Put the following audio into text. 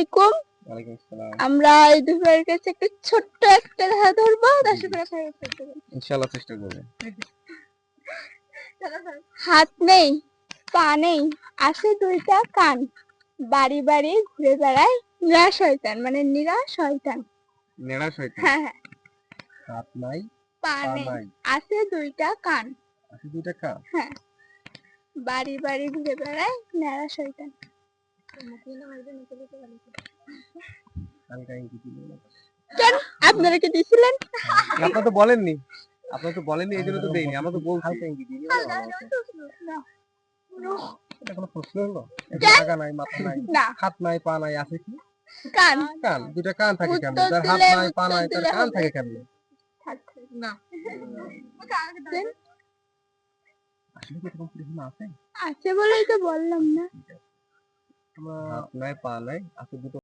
আসসালামাইকুম। ওয়ালাইকুম আসসালাম। আমরা এই দুপুরের কাছে একটা ছোট্ট একটা ধাঁধা ধরবো, দর্শক ইনশাআল্লাহ চেষ্টা করব। হাত নেই, পা নেই, আছে দুইটা কান, বাড়ি বাড়ি ঘুরে বেড়ায় নিরা শয়তান, মানে নিরা শয়তান। নেড়া শয়তান। হ্যাঁ হ্যাঁ। হাত নাই, পা পা নেই, নাই, আছে দুইটা কান, আছে দুইটা কান। হ্যাঁ, বাড়ি বাড়ি ঘুরে বেড়ায় নেড়া শয়তান। হালকা ইঙ্গিত দিলেন। কেন আপনারা কি দিছিলেন? আপনারা তো বলেননি। আপনারা তো বলেননি এইজন্য তো দেইনি। আমরা তো বলছি। হালকা ইঙ্গিত দিলে ভালো হতো। এটা কোনো প্রশ্ন হলো? এর আগা নাই, মাথা নাই, না, হাত নাই, পা নাই, আছে কি? কান। কান। দুইটা কান থাকে কেন? উত্তর যার হাত দিলে নাই, পা নাই, তার কান থাকে কেন? না, আসলে কি এরকম প্রশ্ন আছে? আছে বলেই তো বললাম না। হাত নাই, পা নাই, আছে দুটো